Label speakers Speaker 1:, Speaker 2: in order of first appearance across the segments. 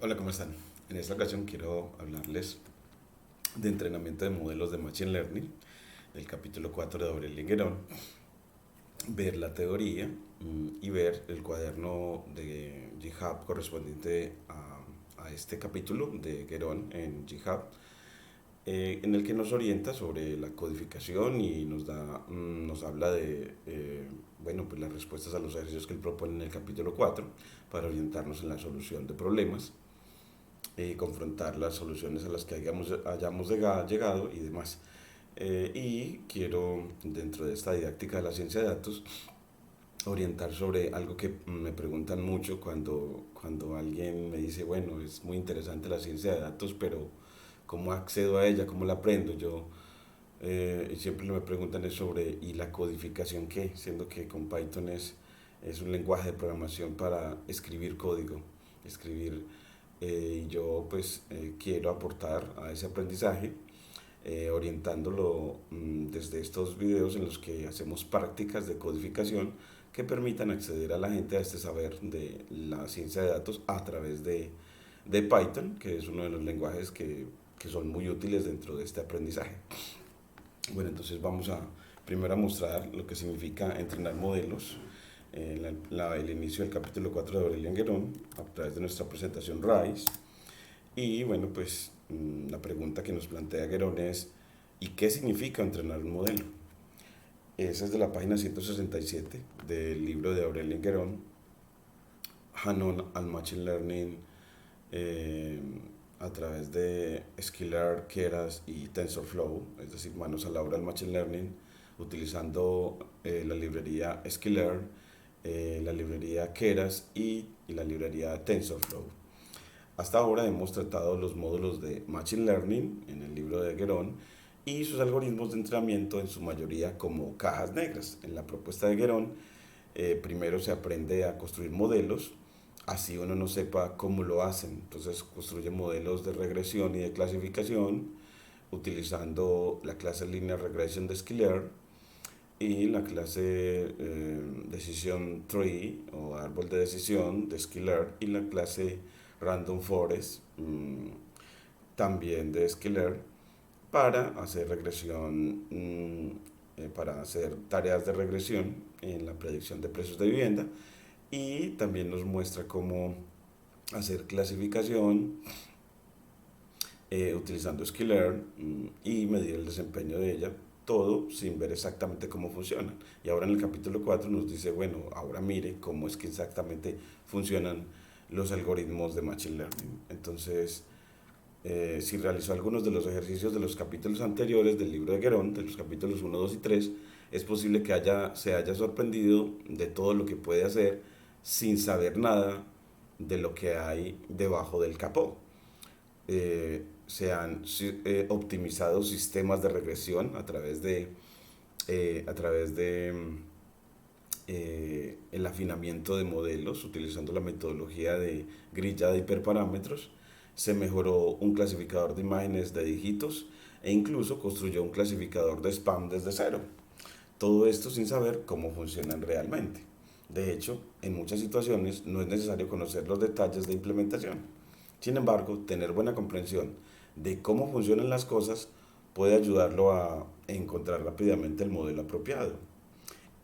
Speaker 1: Hola, ¿cómo están? En esta ocasión quiero hablarles de entrenamiento de modelos de Machine Learning, del capítulo 4 de Aurelien Guerón, ver la teoría y ver el cuaderno de GitHub correspondiente a este capítulo de Guerón en GitHub, en el que nos orienta sobre la codificación y nos habla de bueno, pues las respuestas a los ejercicios que él propone en el capítulo 4 para orientarnos en la solución de problemas, confrontar las soluciones a las que hayamos llegado y demás. Y quiero, dentro de esta didáctica de la ciencia de datos, orientar sobre algo que me preguntan mucho cuando alguien me dice, bueno, es muy interesante la ciencia de datos, pero ¿cómo accedo a ella? ¿Cómo la aprendo? Siempre me preguntan es sobre, ¿y la codificación qué? Siendo que con Python es un lenguaje de programación para escribir código, escribir y yo pues quiero aportar a ese aprendizaje orientándolo desde estos videos en los que hacemos prácticas de codificación que permitan acceder a la gente a este saber de la ciencia de datos a través de Python, que es uno de los lenguajes que son muy útiles dentro de este aprendizaje. Bueno, entonces vamos a primero a mostrar lo que significa entrenar modelos, el inicio del capítulo 4 de Aurelien Guerón a través de nuestra presentación RISE. Y bueno, pues la pregunta que nos plantea Guerón es, ¿y qué significa entrenar un modelo? Esa es de la página 167 del libro de Aurelien Guerón, Hanon al Machine Learning, eh, a través de Skillr, Keras y TensorFlow, es decir, manos a la obra del Machine Learning, utilizando la librería Skillr, la librería Keras y la librería TensorFlow. Hasta ahora hemos tratado los módulos de Machine Learning en el libro de Guerón y sus algoritmos de entrenamiento en su mayoría como cajas negras. En la propuesta de Guerón, primero se aprende a construir modelos, así uno no sepa cómo lo hacen. Entonces construye modelos de regresión y de clasificación utilizando la clase Linear Regression de Skillr y la clase Decision Tree o árbol de decisión de Skillr y la clase Random Forest también de Skillr para hacer regresión, para hacer tareas de regresión en la predicción de precios de vivienda y también nos muestra cómo hacer clasificación utilizando Skillr y medir el desempeño de ella, todo sin ver exactamente cómo funcionan. Y ahora en el capítulo 4 nos dice, bueno, ahora mire cómo es que exactamente funcionan los algoritmos de Machine Learning. Entonces, si realizó algunos de los ejercicios de los capítulos anteriores del libro de Guerón, de los capítulos 1, 2 y 3, es posible que se haya sorprendido de todo lo que puede hacer sin saber nada de lo que hay debajo del capó. Se han optimizado sistemas de regresión a través de el afinamiento de modelos utilizando la metodología de grilla de hiperparámetros. Se mejoró un clasificador de imágenes de dígitos e incluso construyó un clasificador de spam desde cero. Todo esto sin saber cómo funcionan realmente. De hecho, en muchas situaciones no es necesario conocer los detalles de implementación. Sin embargo, tener buena comprensión de cómo funcionan las cosas puede ayudarlo a encontrar rápidamente el modelo apropiado,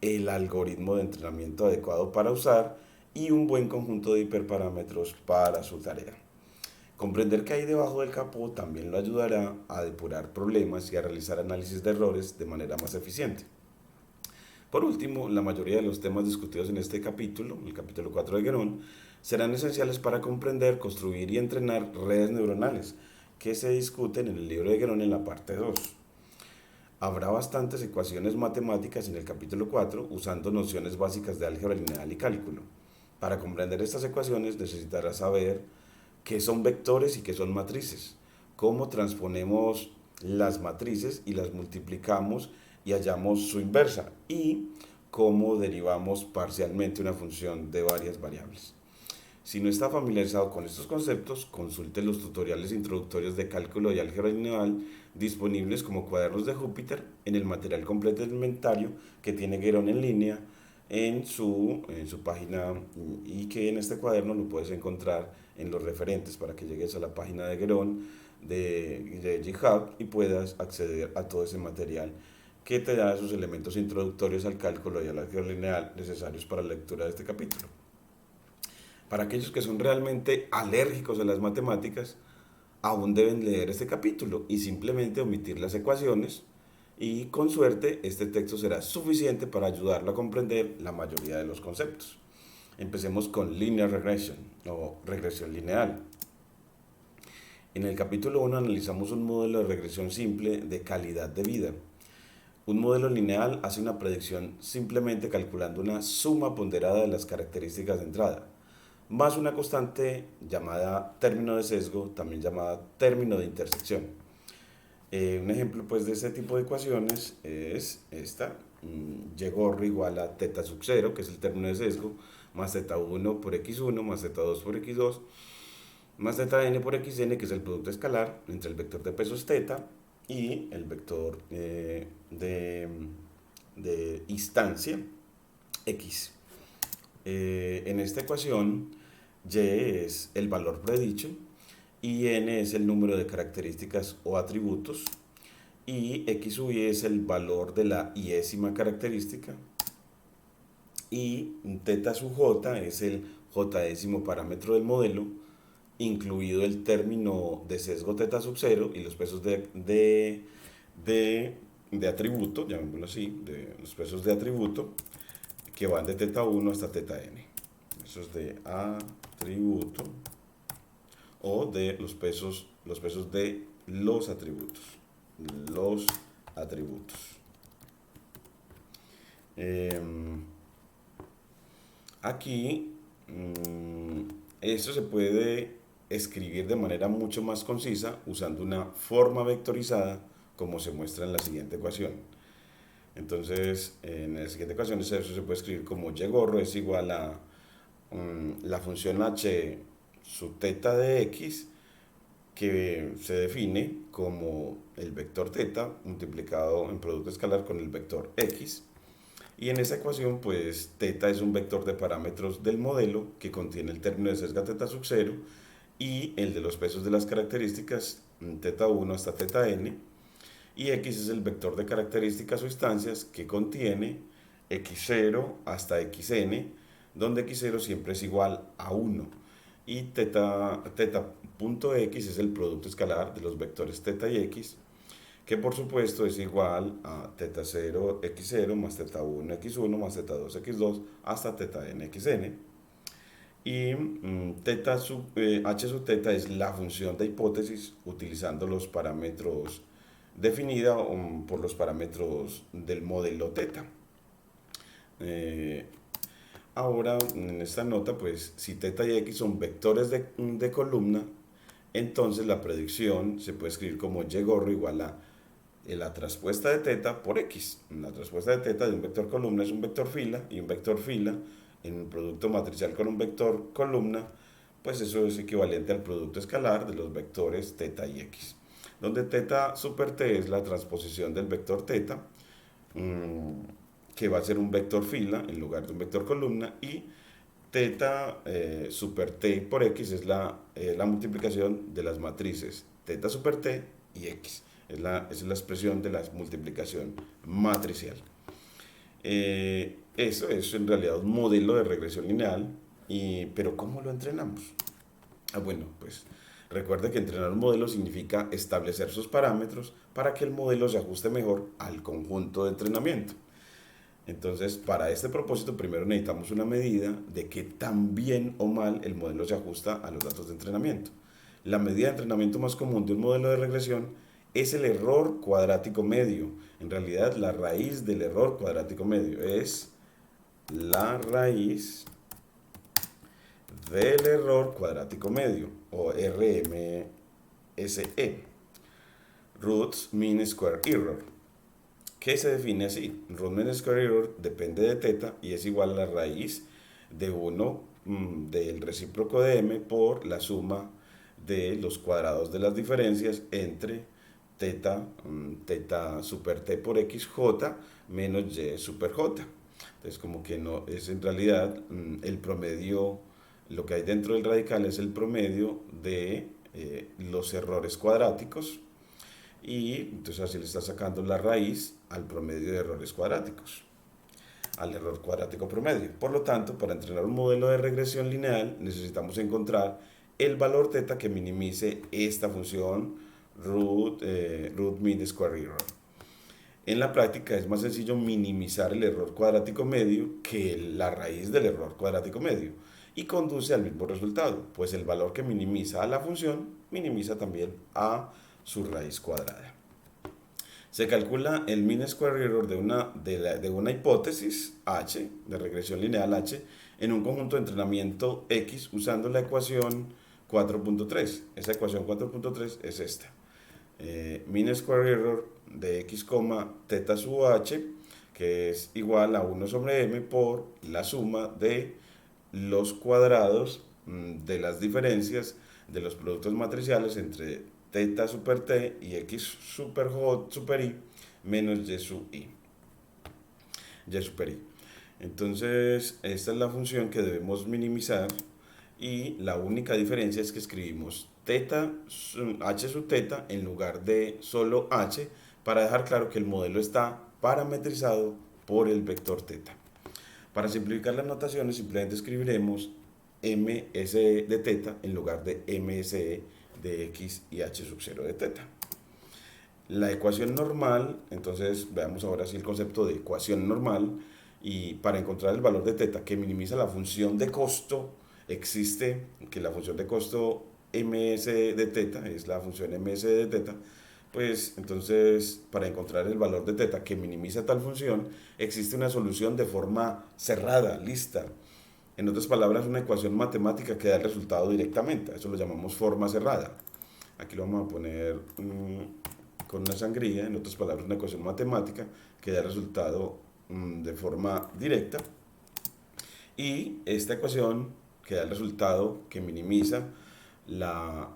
Speaker 1: el algoritmo de entrenamiento adecuado para usar y un buen conjunto de hiperparámetros para su tarea. Comprender qué hay debajo del capó también lo ayudará a depurar problemas y a realizar análisis de errores de manera más eficiente. Por último, la mayoría de los temas discutidos en este capítulo, el capítulo 4 de Guerón, serán esenciales para comprender, construir y entrenar redes neuronales que se discuten en el libro de Guerón en la parte 2. Habrá bastantes ecuaciones matemáticas en el capítulo 4 usando nociones básicas de álgebra lineal y cálculo. Para comprender estas ecuaciones necesitarás saber qué son vectores y qué son matrices, cómo transponemos las matrices y las multiplicamos y hallamos su inversa y cómo derivamos parcialmente una función de varias variables. Si no está familiarizado con estos conceptos, consulte los tutoriales introductorios de cálculo y álgebra lineal disponibles como cuadernos de Júpiter en el material complementario que tiene Guerón en línea en su página, y que en este cuaderno lo puedes encontrar en los referentes para que llegues a la página de Gerón de GitHub y puedas acceder a todo ese material que te da esos elementos introductorios al cálculo y a la álgebra lineal necesarios para la lectura de este capítulo. Para aquellos que son realmente alérgicos a las matemáticas, aún deben leer este capítulo y simplemente omitir las ecuaciones, y con suerte este texto será suficiente para ayudarlo a comprender la mayoría de los conceptos. Empecemos con Linear Regression o regresión lineal. En el capítulo 1 analizamos un modelo de regresión simple de calidad de vida. Un modelo lineal hace una predicción simplemente calculando una suma ponderada de las características de entrada, más una constante llamada término de sesgo, también llamada término de intersección. Un ejemplo pues de este tipo de ecuaciones es esta, y gorro igual a teta sub 0, que es el término de sesgo, más teta 1 por x1 más teta 2 por x2, más teta n por xn, que es el producto escalar entre el vector de pesos teta y el vector de instancia x. En esta ecuación, y es el valor predicho y n es el número de características o atributos, y x sub y es el valor de la iésima característica, y teta sub j es el j-ésimo parámetro del modelo, incluido el término de sesgo teta sub 0 y los pesos de atributo, llamémoslo así, de los pesos de atributo, que van de teta 1 hasta teta n. Esos de atributo o de los pesos de los atributos. Los atributos. Aquí esto se puede escribir de manera mucho más concisa usando una forma vectorizada, como se muestra en la siguiente ecuación. Entonces, en la siguiente ecuación eso se puede escribir como y gorro es igual a la función h sub teta de x, que se define como el vector teta multiplicado en producto escalar con el vector x. Y en esa ecuación, pues teta es un vector de parámetros del modelo que contiene el término de sesgo teta sub 0 y el de los pesos de las características teta 1 hasta teta n, y x es el vector de características o instancias que contiene x0 hasta xn, donde x0 siempre es igual a 1, y teta.x es el producto escalar de los vectores teta y x, que por supuesto es igual a teta 0 x0 más teta 1 x1 más teta 2 x2 hasta teta n xn. Y h sub teta es la función de hipótesis utilizando los parámetros definida por los parámetros del modelo teta. Ahora, en esta nota, pues si teta y x son vectores de columna, entonces la predicción se puede escribir como y gorro igual a la traspuesta de teta por x. La traspuesta de teta de un vector columna es un vector fila, y un vector fila en un producto matricial con un vector columna, pues eso es equivalente al producto escalar de los vectores teta y x, donde teta super t es la transposición del vector teta, que va a ser un vector fila en lugar de un vector columna, y teta super t por x es la multiplicación de las matrices teta super t y x. Esa es la expresión de la multiplicación matricial. Eso es en realidad un modelo de regresión lineal, pero ¿cómo lo entrenamos? Bueno, pues recuerde que entrenar un modelo significa establecer sus parámetros para que el modelo se ajuste mejor al conjunto de entrenamiento. Entonces, para este propósito, primero necesitamos una medida de qué tan bien o mal el modelo se ajusta a los datos de entrenamiento. La medida de entrenamiento más común de un modelo de regresión es el error cuadrático medio. En realidad, la raíz del error cuadrático medio es la raíz del error cuadrático medio, o RMSE, Roots Mean Square Error, que se define así. Root Mean Square Error depende de teta y es igual a la raíz de 1 del recíproco de m por la suma de los cuadrados de las diferencias entre teta super t por xj menos y super j. Entonces como que no es en realidad el promedio, lo que hay dentro del radical es el promedio de los errores cuadráticos, y entonces así le está sacando la raíz al promedio de errores cuadráticos, al error cuadrático promedio. Por lo tanto, para entrenar un modelo de regresión lineal necesitamos encontrar el valor θ que minimice esta función root mean square error. En la práctica es más sencillo minimizar el error cuadrático medio que la raíz del error cuadrático medio, y conduce al mismo resultado, pues el valor que minimiza a la función minimiza también a su raíz cuadrada. Se calcula el mean square error de una hipótesis H, de regresión lineal H, en un conjunto de entrenamiento X usando la ecuación 4.3. Esa ecuación 4.3 es esta. Mean square error de X, θ sub H, que es igual a 1 sobre m por la suma de los cuadrados de las diferencias de los productos matriciales entre θ super t y x super j super i menos y sub i. Y super i. Entonces, esta es la función que debemos minimizar, y la única diferencia es que escribimos h sub θ en lugar de solo h, para dejar claro que el modelo está parametrizado por el vector θ. Para simplificar las notaciones, simplemente escribiremos MSE de θ en lugar de MSE de x y h sub 0 de θ. La ecuación normal, entonces veamos ahora sí el concepto de ecuación normal, y para encontrar el valor de θ que minimiza la función de costo, existe que la función de costo ms de θ es la función ms de θ. Pues entonces, para encontrar el valor de θ que minimiza tal función, existe una solución de forma cerrada, lista. En otras palabras, una ecuación matemática que da el resultado directamente. Eso lo llamamos forma cerrada. Aquí lo vamos a poner con una sangría. En otras palabras, una ecuación matemática que da el resultado de forma directa. Y esta ecuación que da el resultado que minimiza la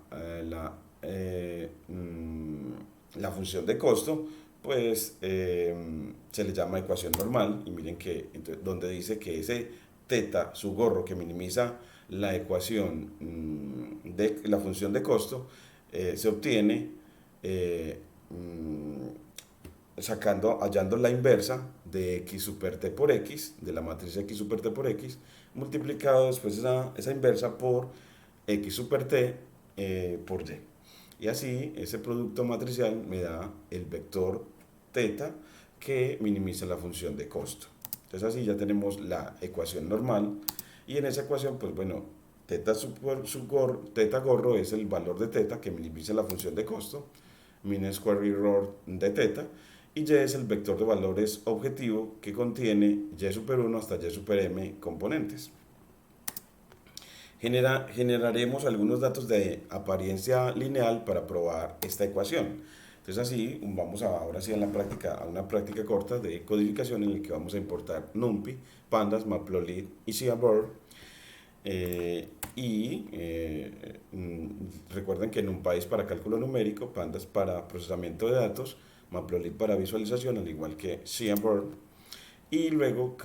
Speaker 1: función de costo, pues se le llama ecuación normal. Y miren que entonces, donde dice que ese θ su gorro que minimiza la ecuación de la función de costo se obtiene hallando la inversa de x super t por x, de la matriz x super t por x, multiplicado después esa inversa por x super t por y. Y así ese producto matricial me da el vector θ que minimiza la función de costo. Entonces así ya tenemos la ecuación normal, y en esa ecuación pues bueno, θ gorro es el valor de θ que minimiza la función de costo, mean square error de θ, y y es el vector de valores objetivo que contiene y super 1 hasta y super m componentes. Generaremos algunos datos de apariencia lineal para probar esta ecuación. Entonces así vamos ahora sí a una práctica corta de codificación en la que vamos a importar NumPy, Pandas, Matplotlib y Seaborn. Recuerden que NumPy es para cálculo numérico, Pandas para procesamiento de datos, Matplotlib para visualización, al igual que Seaborn. Y luego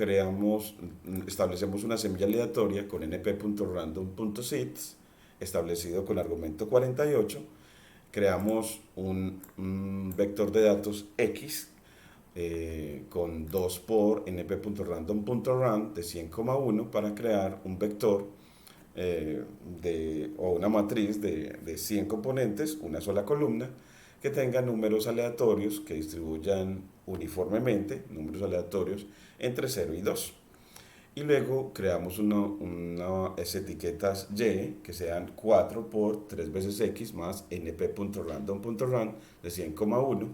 Speaker 1: establecemos una semilla aleatoria con np.random.seeds establecido con argumento 48. Creamos un vector de datos x con 2 por np.random.run de 100,1 para crear un vector o una matriz de 100 componentes, una sola columna, que tenga números aleatorios que distribuyan uniformemente, números aleatorios entre 0 y 2. Y luego creamos unas etiquetas y que sean 4 por 3 veces x más np.random.run de 100,1.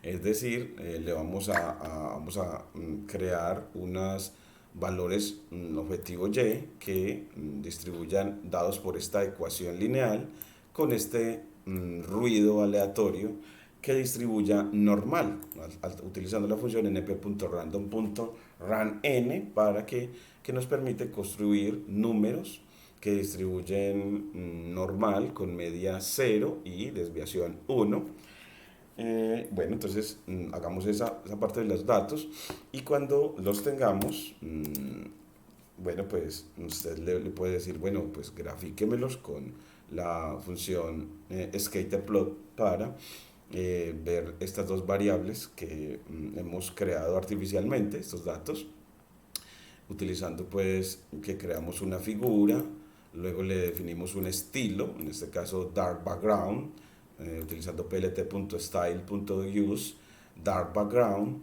Speaker 1: Es decir, le vamos a crear unos valores objetivo y que distribuyan, dados por esta ecuación lineal, con este ruido aleatorio que distribuya normal, utilizando la función np.random.runn para que nos permite construir números que distribuyen normal con media 0 y desviación 1. Bueno, entonces hagamos esa parte de los datos y cuando los tengamos, bueno, pues usted le puede decir, bueno, pues grafíquemelos con la función scaterplot para ver estas dos variables que hemos creado artificialmente, estos datos, utilizando pues que creamos una figura, luego le definimos un estilo, en este caso dark background, utilizando plt.style.use dark background,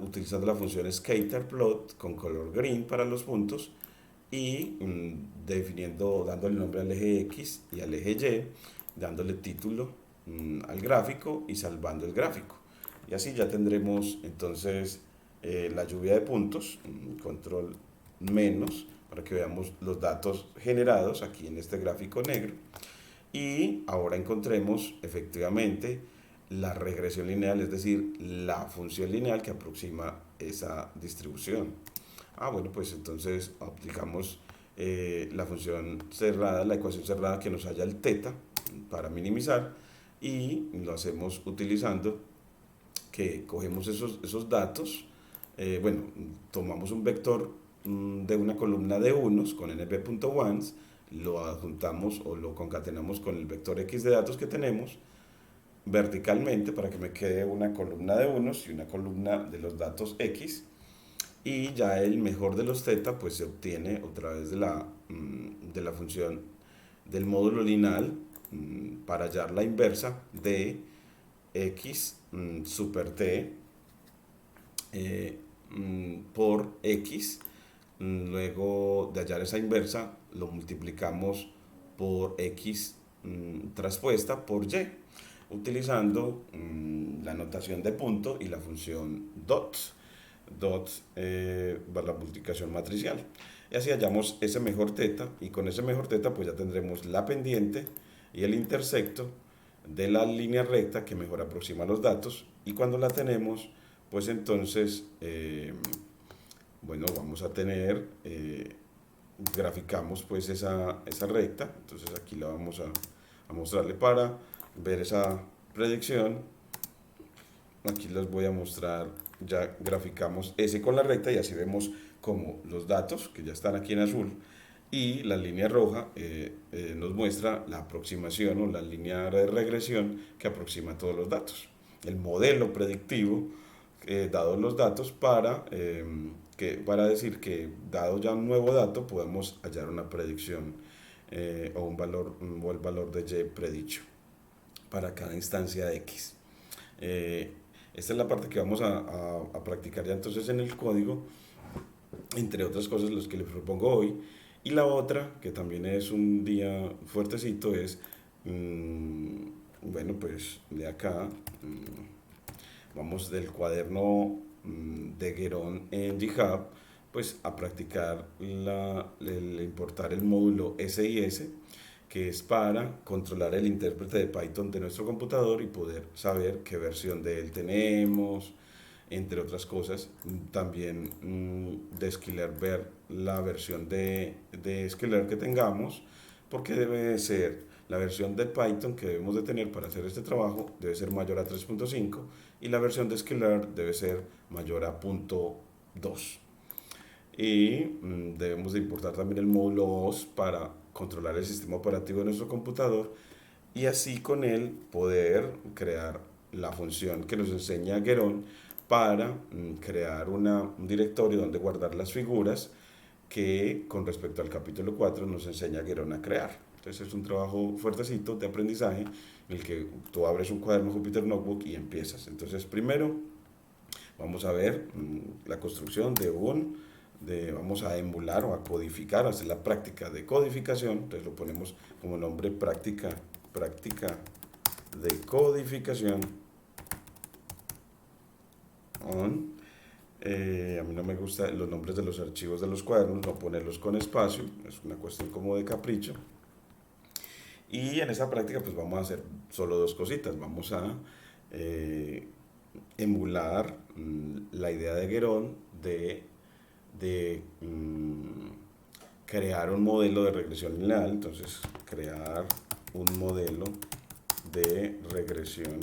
Speaker 1: utilizando la función scaterplot con color green para los puntos y dándole nombre al eje X y al eje Y, dándole título al gráfico y salvando el gráfico. Y así ya tendremos entonces la lluvia de puntos, control menos, para que veamos los datos generados aquí en este gráfico negro. Y ahora encontremos efectivamente la regresión lineal, es decir, la función lineal que aproxima esa distribución. Bueno, pues entonces aplicamos la función cerrada, la ecuación cerrada que nos haya el teta para minimizar y lo hacemos utilizando que cogemos esos datos, bueno, tomamos un vector de una columna de unos con nb.ones, lo adjuntamos o lo concatenamos con el vector x de datos que tenemos verticalmente para que me quede una columna de unos y una columna de los datos x, y ya el mejor de los θ pues se obtiene a través de la función del módulo lineal para hallar la inversa de x super t por x. Luego de hallar esa inversa lo multiplicamos por x traspuesta por y, utilizando la notación de punto y la función dot para la multiplicación matricial. Y así hallamos ese mejor θ, y con ese mejor θ pues ya tendremos la pendiente y el intersecto de la línea recta que mejor aproxima los datos, y cuando la tenemos pues entonces bueno, vamos a tener graficamos pues esa recta. Entonces aquí la vamos a mostrarle para ver esa predicción. Aquí les voy a mostrar, ya graficamos ese con la recta y así vemos como los datos que ya están aquí en azul y la línea roja nos muestra la aproximación o la línea de regresión que aproxima todos los datos. El modelo predictivo dados los datos para decir que dado ya un nuevo dato podemos hallar una predicción o un valor o el valor de y predicho para cada instancia de x. Esta es la parte que vamos a practicar ya entonces en el código, entre otras cosas los que les propongo hoy. Y la otra, que también es un día fuertecito, es, bueno, pues de acá, vamos del cuaderno de Guerón en GitHub, pues a practicar el importar el módulo SIS, que es para controlar el intérprete de Python de nuestro computador y poder saber qué versión de él tenemos, entre otras cosas. También de Sklearn ver la versión de Sklearn que tengamos, porque debe ser la versión de Python que debemos de tener para hacer este trabajo debe ser mayor a 3.5 y la versión de Sklearn debe ser mayor a 0.2. Y debemos de importar también el módulo OS para controlar el sistema operativo de nuestro computador y así con él poder crear la función que nos enseña Guerón para crear un directorio donde guardar las figuras que con respecto al capítulo 4 nos enseña Guerón a crear. Entonces es un trabajo fuertecito de aprendizaje en el que tú abres un cuaderno Jupyter Notebook y empiezas. Entonces primero vamos a ver la construcción vamos a emular o a codificar, hacer la práctica de codificación. Entonces lo ponemos como nombre práctica de codificación a mí no me gustan los nombres de los archivos de los cuadernos, no ponerlos con espacio, es una cuestión como de capricho. Y en esa práctica pues vamos a hacer solo dos cositas. Vamos a emular la idea de Guerón de crear un modelo de regresión lineal. Entonces crear un modelo de regresión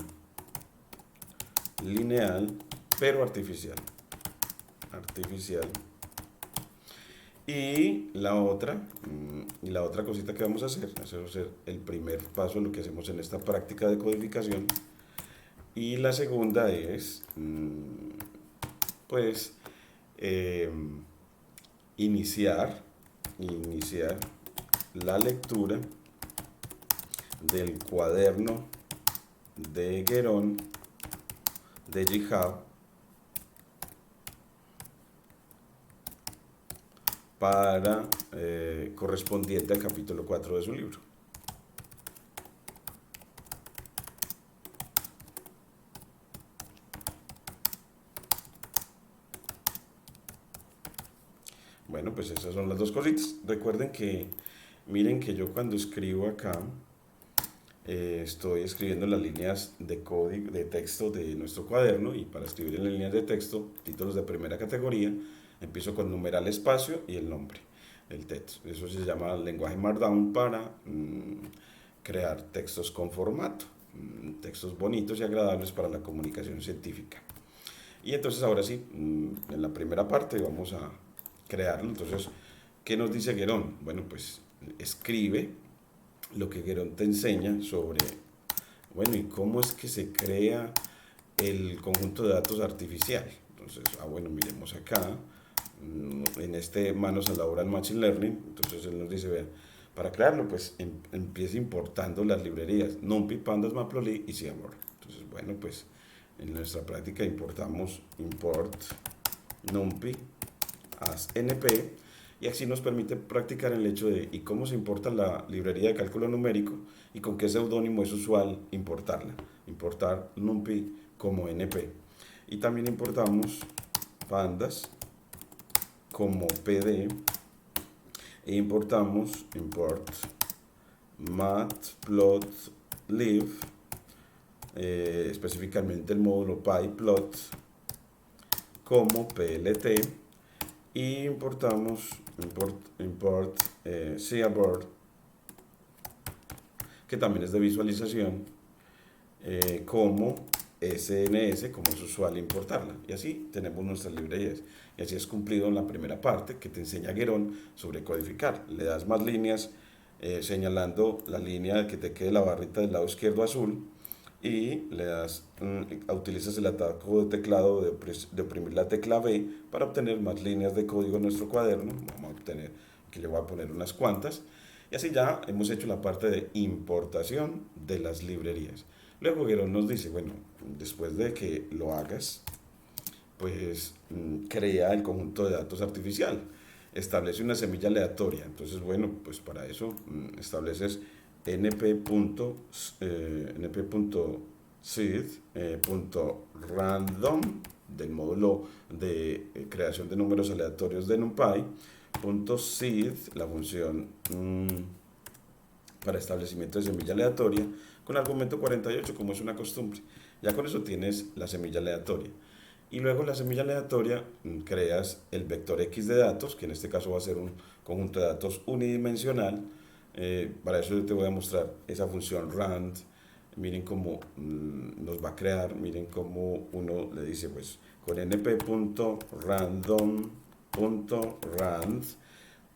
Speaker 1: lineal, pero artificial. Y la otra cosita que vamos a hacer, ese va a ser el primer paso de lo que hacemos en esta práctica de codificación. Y la segunda es, pues, iniciar la lectura del cuaderno de Guérón de Jihad para correspondiente al capítulo 4 de su libro. Bueno, pues esas son las dos cositas. Recuerden que, miren que yo cuando escribo acá, estoy escribiendo las líneas de código, de texto de nuestro cuaderno, y para escribir en las líneas de texto, títulos de primera categoría, empiezo con numeral espacio y el nombre del texto. Eso se llama lenguaje Markdown para crear textos con formato, textos bonitos y agradables para la comunicación científica. Y entonces ahora sí, en la primera parte vamos a crearlo. Entonces, ¿qué nos dice Guérón? Bueno, pues escribe lo que Guérón te enseña sobre, bueno, y cómo es que se crea el conjunto de datos artificial. Entonces, bueno, miremos acá, en este Manos a la obra del Machine Learning. Entonces él nos dice, vean, para crearlo, pues empieza importando las librerías NumPy, Pandas, Matplotlib y Seaborn. Entonces, bueno, pues en nuestra práctica importamos import NumPy as NP, y así nos permite practicar el hecho de y cómo se importa la librería de cálculo numérico y con qué seudónimo es usual importarla. Importar NumPy como NP. Y también importamos pandas como PD, e importamos import matplotlib, específicamente el módulo pyplot como PLT, y importamos Seaborn, que también es de visualización, como SNS, como es usual importarla. Y así tenemos nuestras librerías. Y así es cumplido en la primera parte que te enseña Guérón sobre codificar. Le das más líneas señalando la línea que te quede la barrita del lado izquierdo azul, y le das, utilizas el atajo de teclado de oprimir la tecla B para obtener más líneas de código en nuestro cuaderno. Vamos a obtener, aquí le voy a poner unas cuantas, y así ya hemos hecho la parte de importación de las librerías. Luego Guérón nos dice, bueno, después de que lo hagas, pues crea el conjunto de datos artificial, establece una semilla aleatoria. Entonces, bueno, pues para eso estableces np.seed.random del módulo de creación de números aleatorios de NumPy, .seed, la función para establecimiento de semilla aleatoria, con argumento 48, como es una costumbre. Ya con eso tienes la semilla aleatoria. Y luego la semilla aleatoria creas el vector X de datos, que en este caso va a ser un conjunto de datos unidimensional. Para eso yo te voy a mostrar esa función rand. Miren cómo nos va a crear, miren cómo uno le dice, pues con np.random.rand.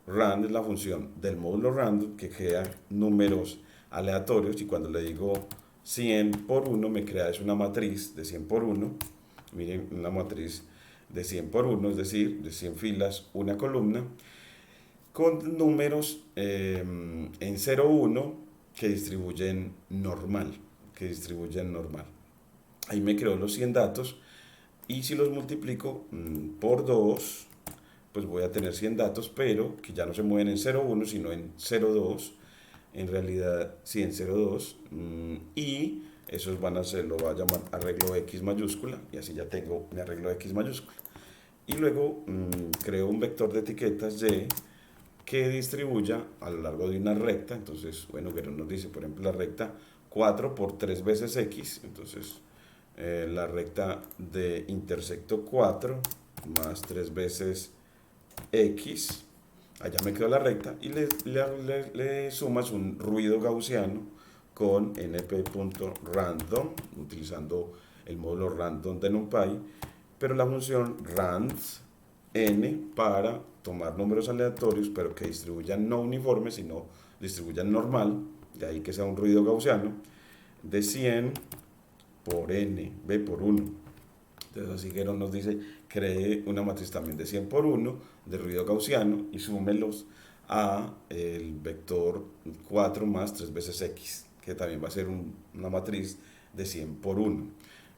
Speaker 1: Rand es la función del módulo random que crea números aleatorios, y cuando le digo 100 por 1 me crea es una matriz de 100 por 1. Miren, una matriz de 100 por 1, es decir, de 100 filas, una columna, con números en 0, 1 que distribuyen normal. Ahí me creó los 100 datos, y si los multiplico por 2, pues voy a tener 100 datos, pero que ya no se mueven en 0, 1, sino en 0, 2. En realidad, sí, en 0, 2. Y esos van a ser, lo voy a llamar arreglo X mayúscula, y así ya tengo mi arreglo X mayúscula. Y luego creo un vector de etiquetas Y que distribuya a lo largo de una recta. Entonces, bueno, Guérón nos dice, por ejemplo, la recta 4 por 3 veces X. Entonces, la recta de intersecto 4 más 3 veces X. Allá me quedó la recta, y le sumas un ruido gaussiano con np.random, utilizando el módulo random de NumPy, pero la función rand n para tomar números aleatorios, pero que distribuyan no uniforme, sino distribuyan normal, de ahí que sea un ruido gaussiano, de 100 por n, b por 1. Entonces así que nos dice, cree una matriz también de 100 por 1 de ruido gaussiano y súmelos a el vector 4 más 3 veces x, que también va a ser una matriz de 100 por 1.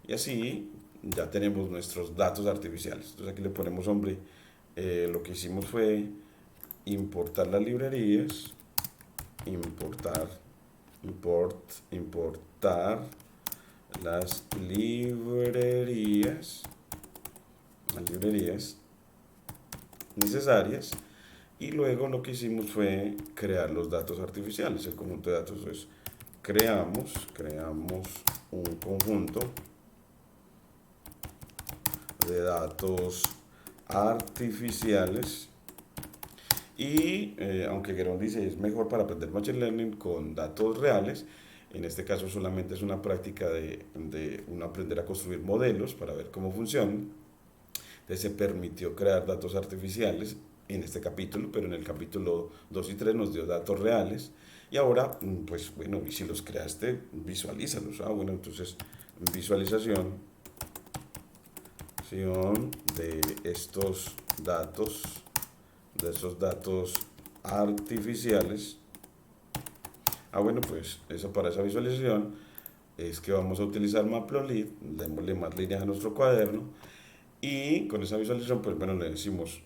Speaker 1: Y así ya tenemos nuestros datos artificiales. Entonces aquí le ponemos, hombre, lo que hicimos fue importar las librerías, importar las librerías necesarias, y luego lo que hicimos fue crear los datos artificiales, el conjunto de datos. Entonces creamos un conjunto de datos artificiales y aunque Guerón dice es mejor para aprender Machine Learning con datos reales, en este caso solamente es una práctica de uno aprender a construir modelos para ver cómo funcionan. Entonces se permitió crear datos artificiales en este capítulo, pero en el capítulo 2 y 3 nos dio datos reales. Y ahora, pues bueno, y si los creaste, visualízalos. Bueno, entonces visualización de estos datos, artificiales. Bueno, pues eso, para esa visualización es que vamos a utilizar Matplotlib, démosle más líneas a nuestro cuaderno, y con esa visualización, pues bueno, le decimos,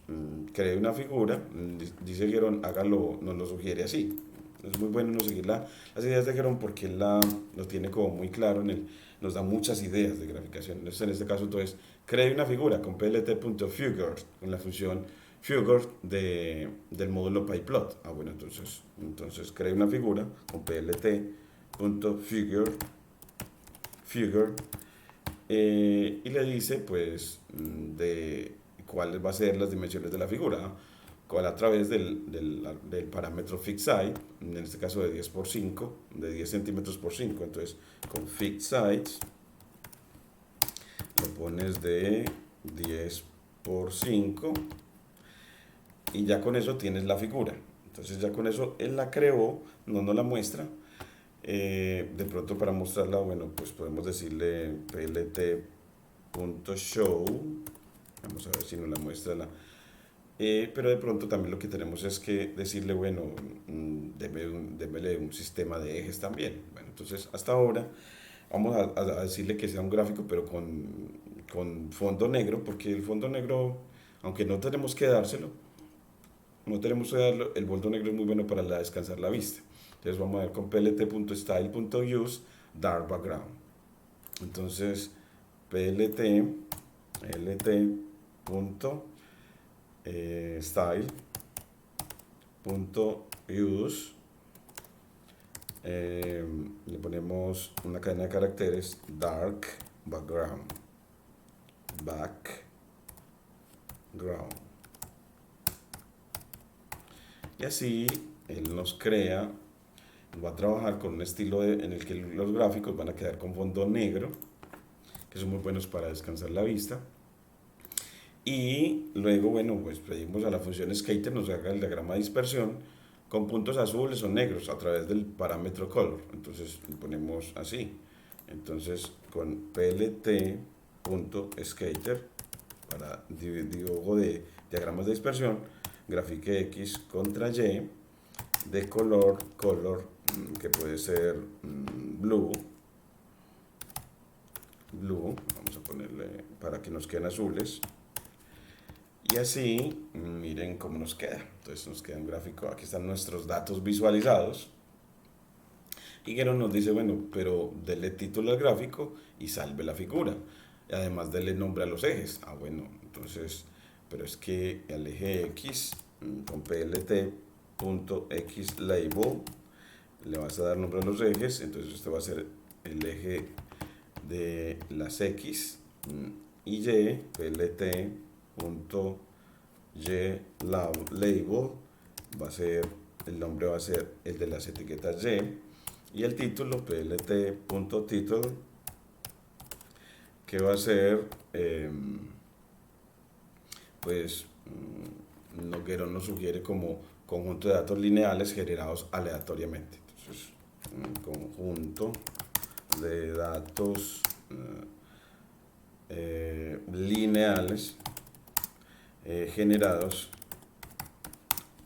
Speaker 1: cree una figura, dice Guerón, hágalo, nos lo sugiere así. Es muy bueno no seguir las ideas de Guerón porque él lo tiene como muy claro, nos da muchas ideas de graficación. Entonces, en este caso, entonces, cree una figura con plt.figure, con la función figure del módulo pyplot. Bueno, entonces cree una figura con plt.figure y le dice pues de cuáles va a ser las dimensiones de la figura, cuál a través del parámetro fixSize, en este caso de 10 por 5, de 10 centímetros por 5. Entonces con fixSize lo pones de 10 por 5 y ya con eso tienes la figura. Entonces ya con eso él la creó, no nos la muestra. De pronto para mostrarla, bueno, pues podemos decirle plt.show, vamos a ver si nos la muestra pero de pronto también lo que tenemos es que decirle, bueno, démele un sistema de ejes también. Bueno, entonces hasta ahora vamos a decirle que sea un gráfico, pero con fondo negro, porque el fondo negro, aunque no tenemos que dárselo, el fondo negro es muy bueno para descansar la vista. Entonces vamos a ver con plt.style.use dark background. Entonces style.use le ponemos una cadena de caracteres dark background y así él nos crea, va a trabajar con un estilo en el que los gráficos van a quedar con fondo negro, que son muy buenos para descansar la vista. Y luego, bueno, pues pedimos a la función scatter nos haga el diagrama de dispersión con puntos azules o negros a través del parámetro color. Entonces lo ponemos así. Entonces con plt.scatter para dibujo de diagramas de dispersión, grafique X contra Y de color que puede ser blue, vamos a ponerle para que nos queden azules, y así miren cómo nos queda. Entonces nos queda un gráfico, aquí están nuestros datos visualizados, y Guerón nos dice, bueno, pero dele título al gráfico y salve la figura, y además dele nombre a los ejes. Bueno, entonces, pero es que el eje X con plt.xlabel le vas a dar nombre a los ejes, entonces este va a ser el eje de las X, y Y, plt.ylabel va a ser, el nombre va a ser el de las etiquetas Y, y el título plt.title que va a ser, pues, Noguerón nos sugiere como conjunto de datos lineales generados aleatoriamente. Entonces, un conjunto de datos lineales generados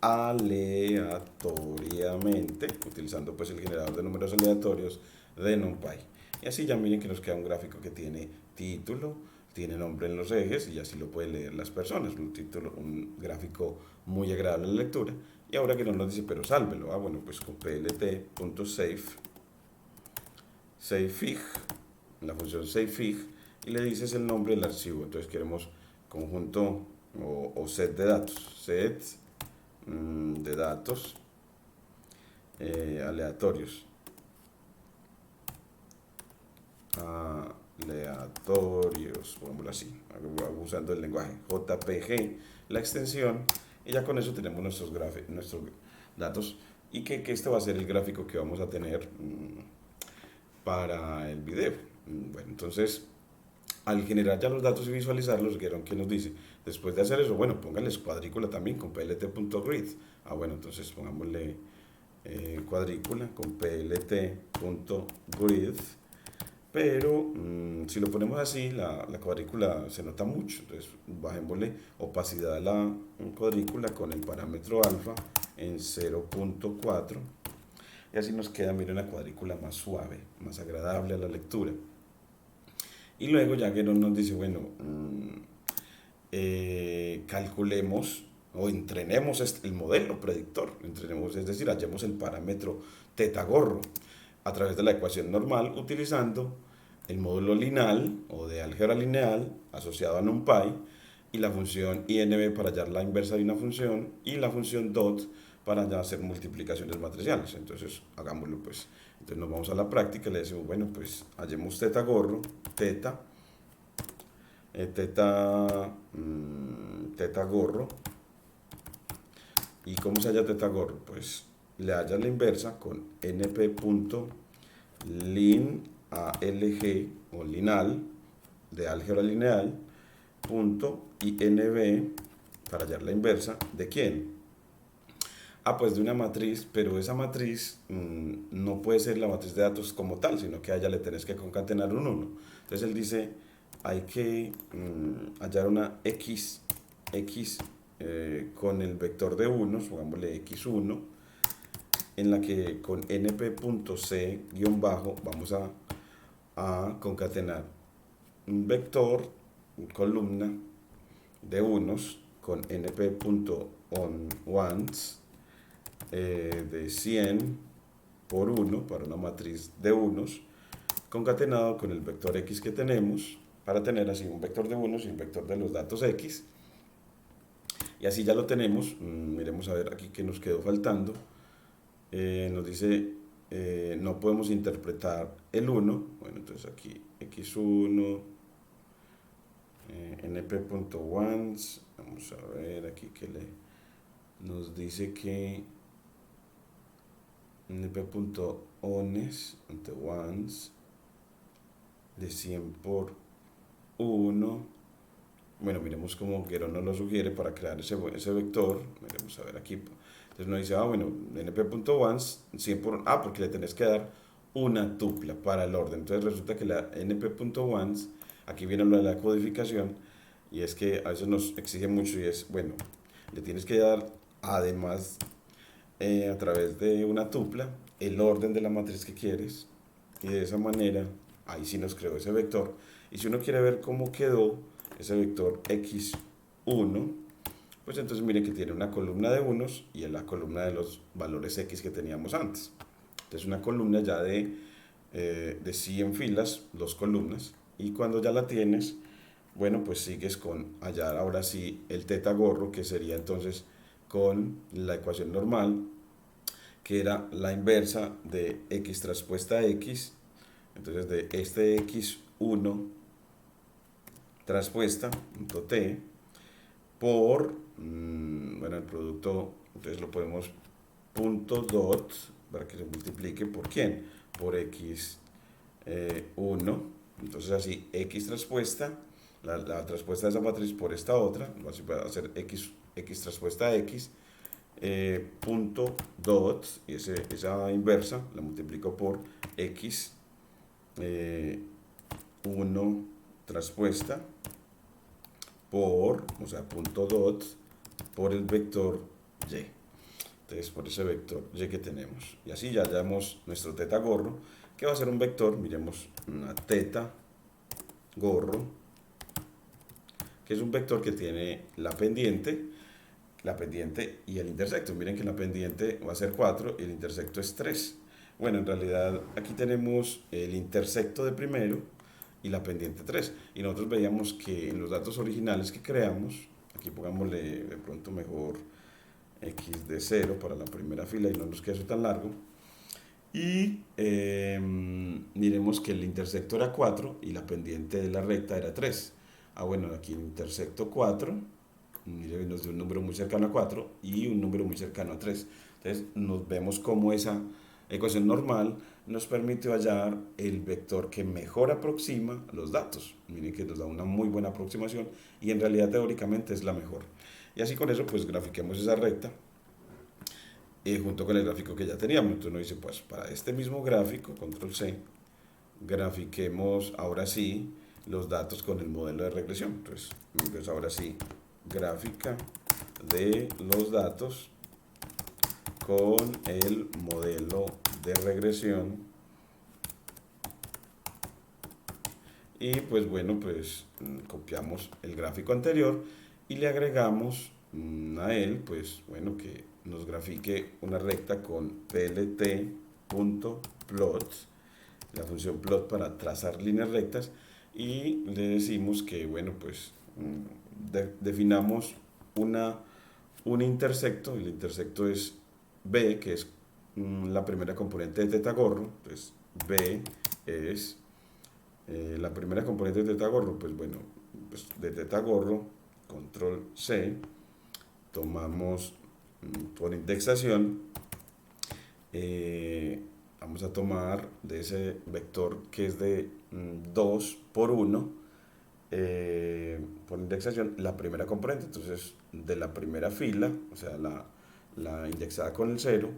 Speaker 1: aleatoriamente, utilizando pues el generador de números aleatorios de NumPy. Y así ya miren que nos queda un gráfico que tiene título, tiene nombre en los ejes y así lo pueden leer las personas. Un título, un gráfico muy agradable de lectura. Y ahora que no nos dice, pero sálvelo. Ah, bueno, pues con plt.save, savefig, la función savefig, y le dices el nombre del archivo. Entonces queremos conjunto o set de datos. Set de datos aleatorios. Aleatorios, pongámoslo así, usando el lenguaje JPG, la extensión, y ya con eso tenemos nuestros datos, y que este va a ser el gráfico que vamos a tener para el video. Bueno, entonces, al generar ya los datos y visualizarlos, ¿qué nos dice? Después de hacer eso, bueno, pónganles cuadrícula también con plt.grid. Ah, bueno, entonces pongámosle cuadrícula con plt.grid. Pero si lo ponemos así, la cuadrícula se nota mucho. Entonces bajémosle opacidad a la cuadrícula con el parámetro alfa en 0.4. Y así nos queda, miren, una cuadrícula más suave, más agradable a la lectura. Y luego ya que nos dice, bueno, calculemos o entrenemos el modelo predictor. Entrenemos, es decir, hallemos el parámetro teta gorro a través de la ecuación normal utilizando el módulo lineal o de álgebra lineal asociado a NumPy y la función inv para hallar la inversa de una función y la función dot para ya hacer multiplicaciones matriciales. Entonces hagámoslo pues. Entonces nos vamos a la práctica y le decimos, bueno, pues hallemos teta gorro, teta gorro. ¿Y cómo se halla teta gorro? Pues le hallas la inversa con np.lin alg o lineal de álgebra lineal punto inv para hallar la inversa de quién. Ah, pues de una matriz, pero esa matriz no puede ser la matriz de datos como tal, sino que a ella le tenés que concatenar un 1. Entonces él dice, hay que hallar una x con el vector de 1, pongámosle x1, en la que con np.c vamos a concatenar un vector, columna de unos con np.onOnes de 100 por 1 para una matriz de unos, concatenado con el vector x que tenemos para tener así un vector de unos y un vector de los datos x. Y así ya lo tenemos. Miremos a ver aquí qué nos quedó faltando. Nos dice no podemos interpretar el 1. Bueno, entonces aquí x1 np.ones, vamos a ver aquí que nos dice que np.ones de 100 por 1. Bueno, miremos cómo Guerón nos lo sugiere para crear ese vector. Miremos a ver aquí. Entonces nos dice, bueno, np.ones 100 por 1. Porque le tenés que dar una tupla para el orden. Entonces resulta que la np.ones, aquí viene lo de la codificación, y es que a veces nos exige mucho y es, bueno, le tienes que dar además a través de una tupla el orden de la matriz que quieres, y de esa manera ahí sí nos creó ese vector. Y si uno quiere ver cómo quedó ese vector x1, pues entonces mire que tiene una columna de unos y en la columna de los valores x que teníamos antes. Entonces una columna ya de 100 filas, 2 columnas, y cuando ya la tienes, bueno, pues sigues con hallar ahora sí el teta gorro, que sería entonces con la ecuación normal, que era la inversa de x traspuesta a x. Entonces de este x1 traspuesta, punto t, por, bueno, el producto, entonces lo podemos punto dot, para que se multiplique por quién, por x1, Entonces así x traspuesta, la traspuesta de esa matriz por esta otra, así va a ser x traspuesta x, punto dot, y esa inversa la multiplico por x 1 traspuesta por, o sea, punto dot por el vector y. Entonces, por ese vector y que tenemos. Y así ya hallamos nuestro teta gorro, que va a ser un vector, miremos, una teta gorro, que es un vector que tiene la pendiente y el intersecto. Miren que la pendiente va a ser 4 y el intersecto es 3. Bueno, en realidad aquí tenemos el intersecto de primero y la pendiente 3. Y nosotros veíamos que en los datos originales que creamos, aquí pongámosle de pronto mejor x de 0 para la primera fila y no nos quede eso tan largo. Y miremos que el intersecto era 4 y la pendiente de la recta era 3. Bueno, aquí el intersecto 4, miren, nos dio un número muy cercano a 4 y un número muy cercano a 3. Entonces nos vemos como esa ecuación normal nos permite hallar el vector que mejor aproxima los datos. Miren que nos da una muy buena aproximación y en realidad teóricamente es la mejor. Y así con eso pues grafiquemos esa recta junto con el gráfico que ya teníamos. Entonces uno dice pues para este mismo gráfico, control C, grafiquemos ahora sí los datos con el modelo de regresión. Entonces ahora sí, gráfica de los datos con el modelo de regresión. Y pues bueno, pues copiamos el gráfico anterior y le agregamos a él, pues bueno, que nos grafique una recta con plt.plot, la función plot para trazar líneas rectas, y le decimos que bueno, pues definamos un intersecto. El intersecto es B, que es la primera componente de teta gorro. Entonces B es la primera componente de teta gorro. Pues bueno, pues de teta gorro, control C, tomamos por indexación, vamos a tomar de ese vector que es de 2 por 1, por indexación, la primera componente. Entonces de la primera fila, o sea la indexada con el 0,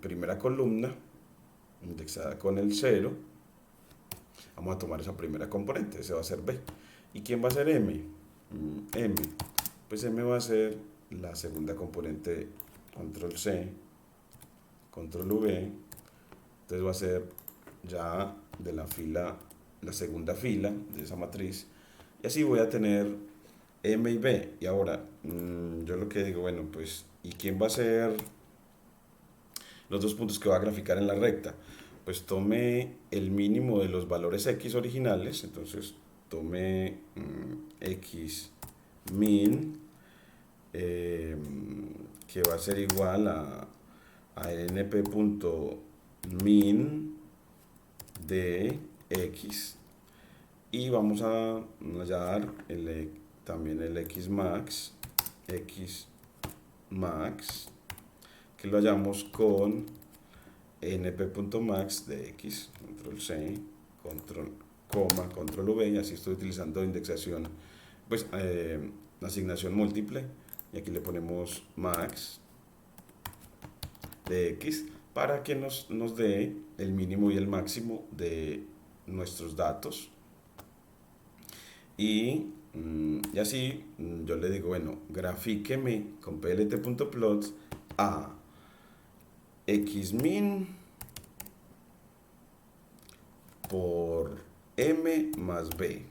Speaker 1: primera columna indexada con el 0, vamos a tomar esa primera componente, ese va a ser B. ¿Y quién va a ser M? M, pues M va a ser la segunda componente, control C, control V. Entonces va a ser ya de la fila, la segunda fila de esa matriz, y así voy a tener M y B. Y ahora yo lo que digo, bueno, pues ¿y quién va a ser los dos puntos que va a graficar en la recta? Pues tome el mínimo de los valores x originales. Entonces tome x min, que va a ser igual a np.min de x, y vamos a hallar también el x max, que lo hallamos con np.max de x, control C, control V, y así estoy utilizando indexación, pues asignación múltiple, y aquí le ponemos max de x para que nos dé el mínimo y el máximo de nuestros datos. Y así yo le digo, bueno, grafíqueme con plt.plot a xmin por m más b,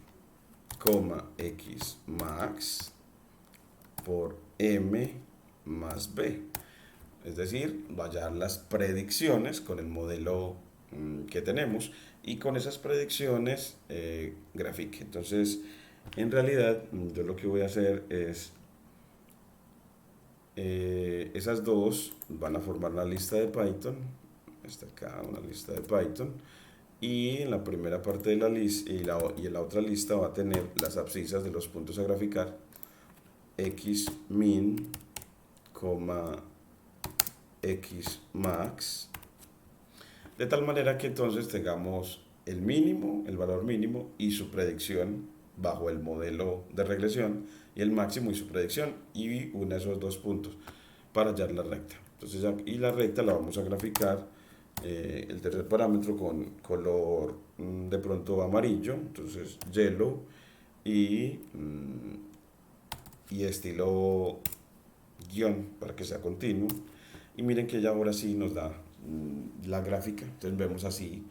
Speaker 1: x max por m más b. Es decir, va a hallar las predicciones con el modelo que tenemos, y con esas predicciones grafique. Entonces, en realidad, yo lo que voy a hacer es, esas dos van a formar la lista de Python. Está acá una lista de Python, y en la primera parte de la lista y en la otra lista va a tener las abscisas de los puntos a graficar, xmin, x max, de tal manera que entonces tengamos el mínimo, el valor mínimo y su predicción bajo el modelo de regresión, y el máximo y su predicción, y una de esos dos puntos para hallar la recta. Entonces, y la recta la vamos a graficar, el tercer parámetro, con color de pronto amarillo, entonces yellow, y estilo guión para que sea continuo. Y miren que ya ahora sí nos da la gráfica. Entonces vemos así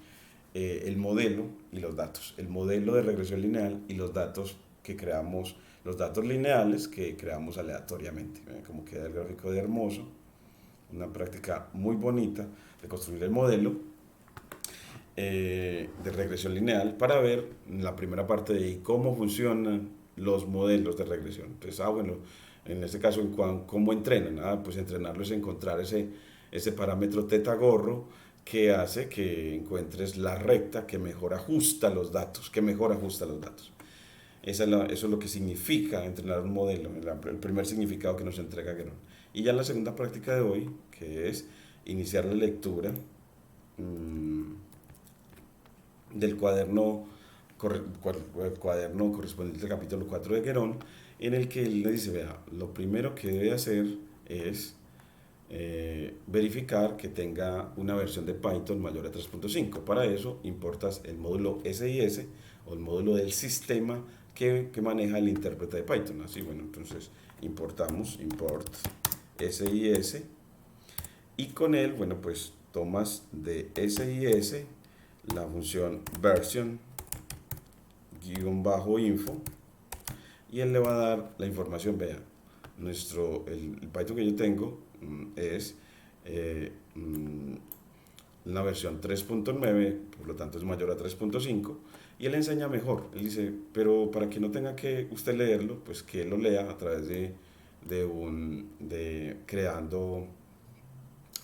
Speaker 1: el modelo y los datos, el modelo de regresión lineal y los datos que creamos, los datos lineales que creamos aleatoriamente. Como queda el gráfico de hermoso, una práctica muy bonita de construir el modelo de regresión lineal para ver en la primera parte de cómo funcionan los modelos de regresión. Entonces, bueno, en este caso, ¿cómo entrenan? Pues entrenarlo es encontrar ese parámetro teta gorro que hace que encuentres la recta que mejor ajusta los datos, Eso es lo que significa entrenar un modelo, el primer significado que nos entrega Guéron. Y ya en la segunda práctica de hoy, que es iniciar la lectura del cuaderno correspondiente al capítulo 4 de Guéron, en el que él le dice, vea, lo primero que debe hacer es verificar que tenga una versión de Python mayor a 3.5. Para eso importas el módulo SIS, o el módulo del sistema que maneja el intérprete de Python. Así, bueno, entonces importamos import SIS, y con él, bueno, pues tomas de SIS la función version-info, y él le va a dar la información. Vea, el Python que yo tengo es la versión 3.9, por lo tanto es mayor a 3.5, y él enseña mejor. Él dice, pero para que no tenga que usted leerlo, pues que él lo lea a través de creando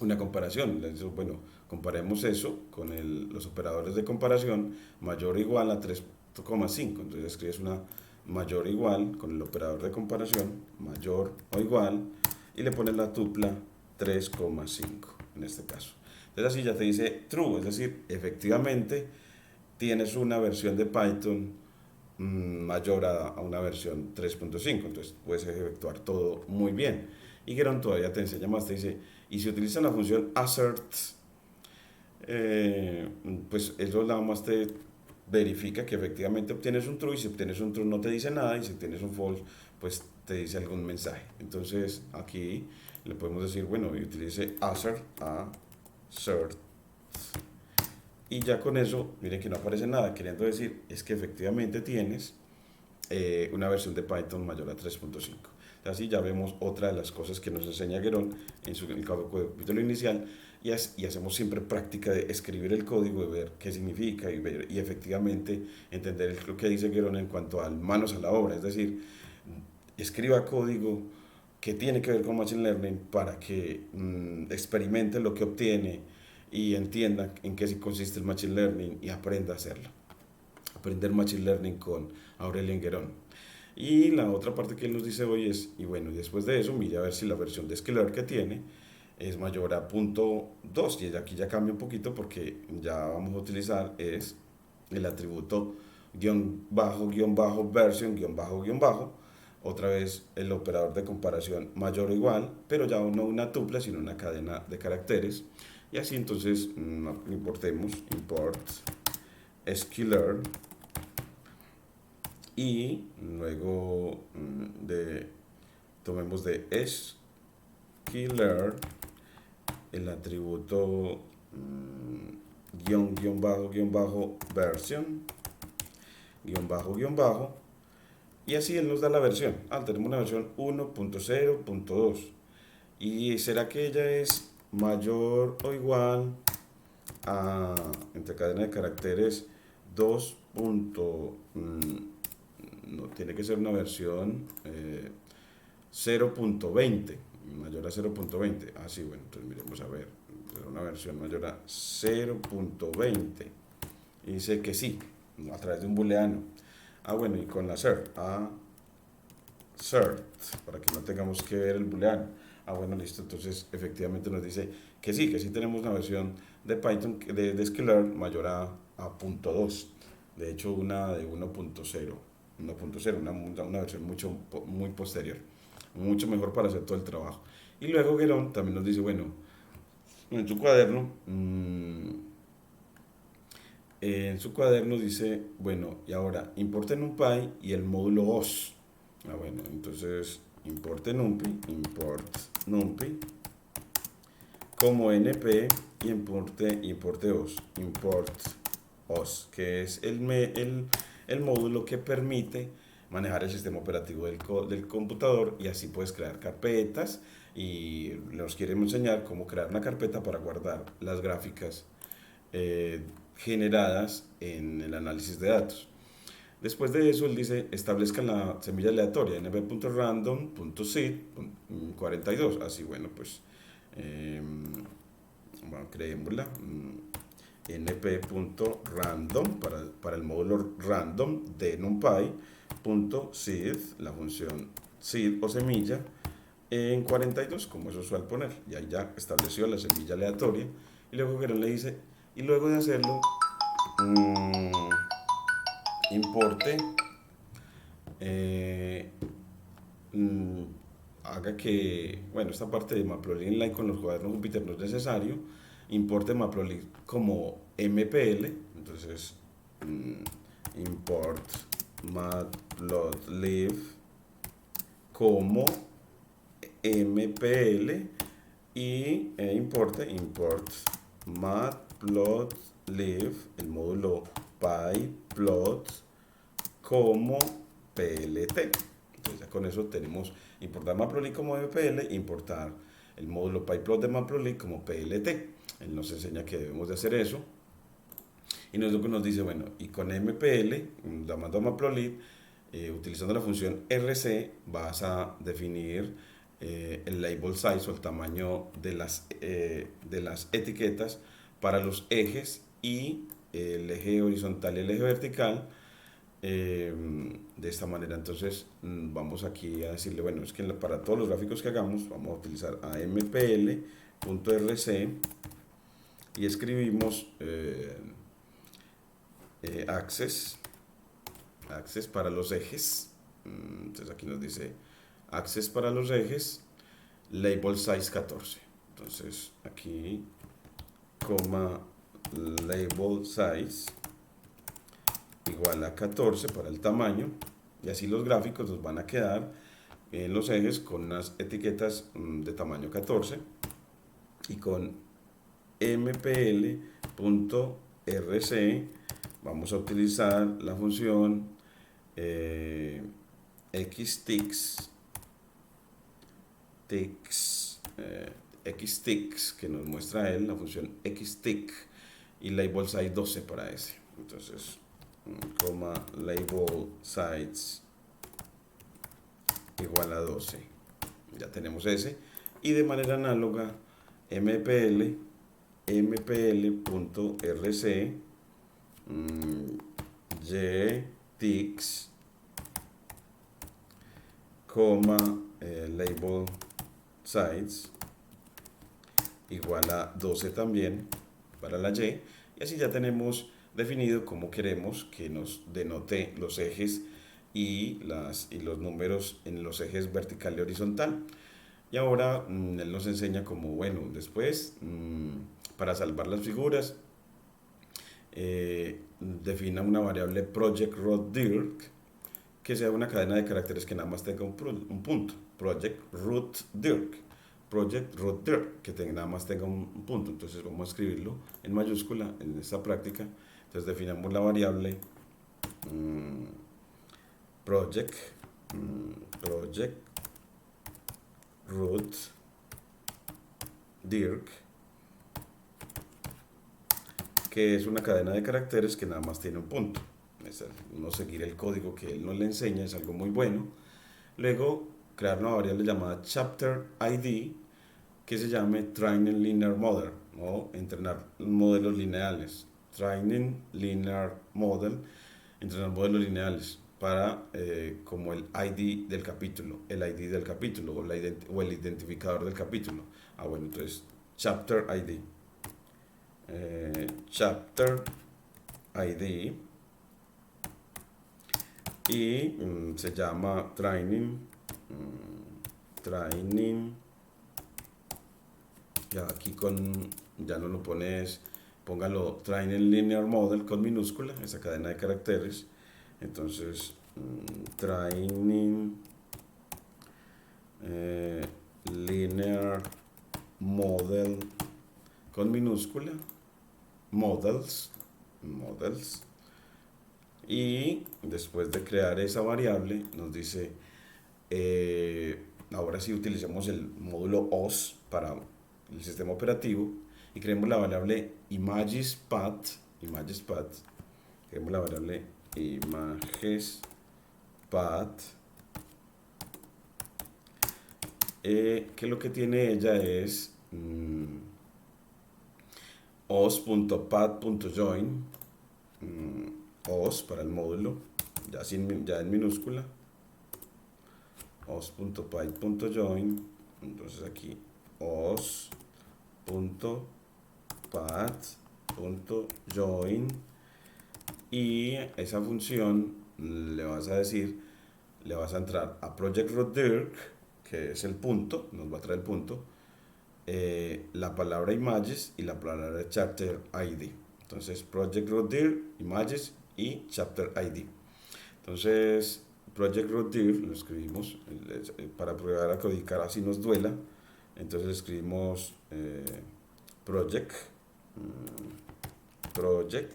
Speaker 1: una comparación. Le dice, bueno, comparemos eso con los operadores de comparación mayor o igual a 3.5. Entonces escribes una mayor o igual con el operador de comparación mayor o igual, y le pones la tupla 3.5 en este caso. Entonces así ya te dice true, es decir, efectivamente tienes una versión de Python mayor a una versión 3.5, entonces puedes efectuar todo muy bien. Y Guéron todavía te enseña más, te dice, y si utilizan la función assert, pues eso nada más te verifica que efectivamente obtienes un true, y si obtienes un true no te dice nada, y si tienes un false pues te dice algún mensaje. Entonces aquí le podemos decir, bueno, y utilice assert, y ya con eso, miren que no aparece nada, queriendo decir es que efectivamente tienes una versión de Python mayor a 3.5. Así ya vemos otra de las cosas que nos enseña Guéron en el capítulo inicial, y hacemos siempre práctica de escribir el código, de ver qué significa, y efectivamente entender lo que dice Guéron en cuanto a manos a la obra. Es decir, escriba código que tiene que ver con Machine Learning para que experimente lo que obtiene y entienda en qué consiste el Machine Learning y aprenda a hacerlo. Aprender Machine Learning con Aurélien Guéron. Y la otra parte que él nos dice hoy es, y bueno, después de eso, mire a ver si la versión de Sklearn que tiene es mayor a 0.2, y aquí ya cambia un poquito porque ya vamos a utilizar es el atributo guión bajo, version, guión bajo, otra vez el operador de comparación mayor o igual, pero ya no una tupla, sino una cadena de caracteres. Y así entonces importemos import sklearn, y luego tomemos de sklearn el atributo guión bajo version guión bajo, y así él nos da la versión. Tenemos una versión 1.0.2, y será que ella es mayor o igual a, entre cadena de caracteres 2. No, tiene que ser una versión 0.20, mayor a 0.20. Así, bueno, entonces miremos a ver, una versión mayor a 0.20, y dice que sí, a través de un booleano. Bueno, y con la cert, para que no tengamos que ver el booleano. Bueno, listo, entonces efectivamente nos dice que sí tenemos una versión de Python de Sklearn mayor a a punto 2. De hecho, una de 1.0, una versión muy posterior, mucho mejor para hacer todo el trabajo. Y luego Guerón también nos dice, bueno, en su cuaderno, dice, bueno, y ahora importe NumPy y el módulo os. Bueno, entonces importe NumPy, import NumPy como np y importe os, import os, que es el módulo que permite manejar el sistema operativo del computador, y así puedes crear carpetas, y nos queremos enseñar cómo crear una carpeta para guardar las gráficas generadas en el análisis de datos. Después de eso, él dice, establezca la semilla aleatoria, nb.random.seed 42. Así, bueno, pues, bueno, creémosla. np.random para el módulo random de numpy.seed, la función seed o semilla, en 42, como es usual poner. Y ahí ya estableció la semilla aleatoria. Y luego Guerón le dice, y luego de hacerlo, importe, haga que, bueno, esta parte de Matplotlib Inline con los cuadernos Jupyter no es necesario. Importe Matplotlib como MPL, entonces import Matplotlib como MPL y import Matplotlib, el módulo pyplot como PLT. Entonces ya con eso tenemos importar Matplotlib como MPL, importar el módulo pyplot de Matplotlib como PLT. Él nos enseña que debemos de hacer eso. Y nos dice, bueno, y con MPL, llamando a Matplotlib, utilizando la función RC, vas a definir el label size o el tamaño de las etiquetas para los ejes y el eje horizontal y el eje vertical. De esta manera, entonces vamos aquí a decirle, bueno, es que para todos los gráficos que hagamos vamos a utilizar a mpl.rc y escribimos access para los ejes. Entonces aquí nos dice access para los ejes, label size 14. Entonces aquí coma label size igual a 14 para el tamaño, y así los gráficos nos van a quedar en los ejes con unas etiquetas de tamaño 14, y con mpl.rc vamos a utilizar la función xtics que nos muestra él, la función xtic, y label size 12 para ese. Entonces coma label size igual a 12, ya tenemos ese. Y de manera análoga mpl.rc gtix coma label size igual a 12 también para la y así ya tenemos definido cómo queremos que nos denote los ejes y los números en los ejes vertical y horizontal. Y ahora él nos enseña cómo, bueno, después para salvar las figuras, defina una variable project root dirk, que sea una cadena de caracteres que nada más tenga un punto. Project root dirk, que nada más tenga un punto. Entonces vamos a escribirlo en mayúscula en esta práctica. Entonces definamos la variable project root dirk, que es una cadena de caracteres que nada más tiene un punto. No seguir el código que él nos le enseña es algo muy bueno. Luego crear una variable llamada chapter id, que se llame training linear model, o entrenar modelos lineales. Training linear model, entrenar modelos lineales para como el ID del capítulo, o el identificador del capítulo. Bueno, entonces chapter ID, chapter ID y se llama training. Ya aquí ya no lo pones, póngalo training linear model con minúscula, esa cadena de caracteres. Entonces, training linear model con minúscula, models. Y después de crear esa variable, nos dice, ahora sí utilicemos el módulo OS para el sistema operativo y creemos la variable imagesPath, creemos la variable imagesPath, que lo que tiene ella es os.path.join, os para el módulo, ya en minúscula, os.path.join, entonces aquí os.path.join, y esa función le vas a entrar a project root dirk, que es el punto, nos va a traer el punto, la palabra images y la palabra chapter ID. Entonces project root dirk, images y chapter ID. Entonces project root dirk lo escribimos para probar a codificar así nos duela. Entonces escribimos project root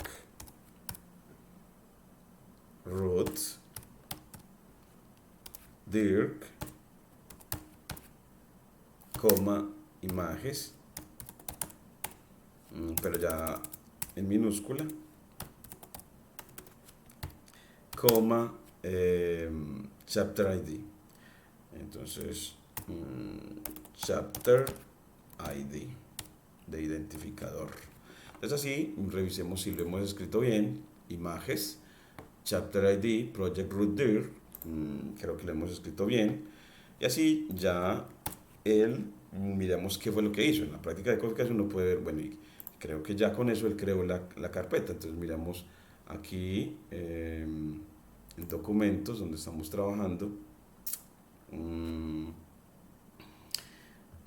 Speaker 1: dirk, images, pero ya en minúscula, chapter ID. Entonces, chapter ID de identificador. Entonces así, revisemos si lo hemos escrito bien. Images, chapter ID, project root dir, creo que lo hemos escrito bien. Y así ya miremos qué fue lo que hizo. En la práctica de codificación uno puede ver, bueno, y creo que ya con eso él creó la carpeta. Entonces miramos aquí en documentos donde estamos trabajando.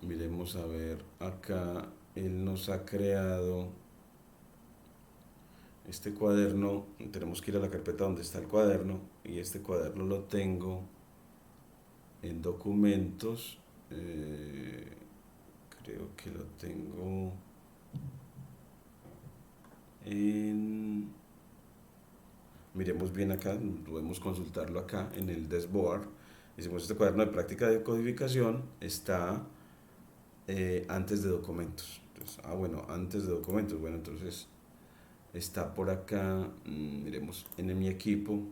Speaker 1: Miremos a ver, acá él nos ha creado este cuaderno. Tenemos que ir a la carpeta donde está el cuaderno, y este cuaderno lo tengo en documentos. Creo que lo tengo en... Miremos bien acá, podemos consultarlo acá en el dashboard. Hicimos este cuaderno de práctica de codificación, está antes de documentos. Entonces, bueno, antes de documentos. Bueno, entonces está por acá. Miremos en mi equipo.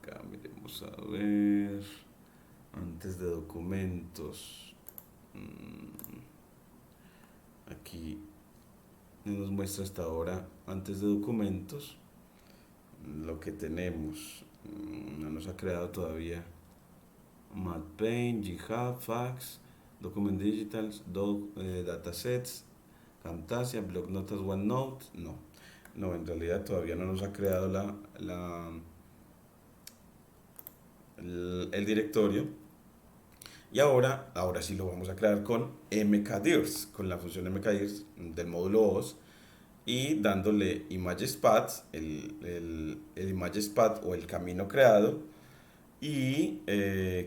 Speaker 1: Acá miremos a ver. Antes de documentos. Aquí nos muestra hasta ahora antes de documentos lo que tenemos. No nos ha creado todavía MathPaint, GitHub, Fax, Document Digitals, Datasets, Camtasia, Block Notas, OneNote. No, en realidad todavía no nos ha creado el directorio. Y ahora sí lo vamos a crear con mkdirs, con la función mkdirs del módulo OS, y dándole imagesPath, el imagesPath o el camino creado, y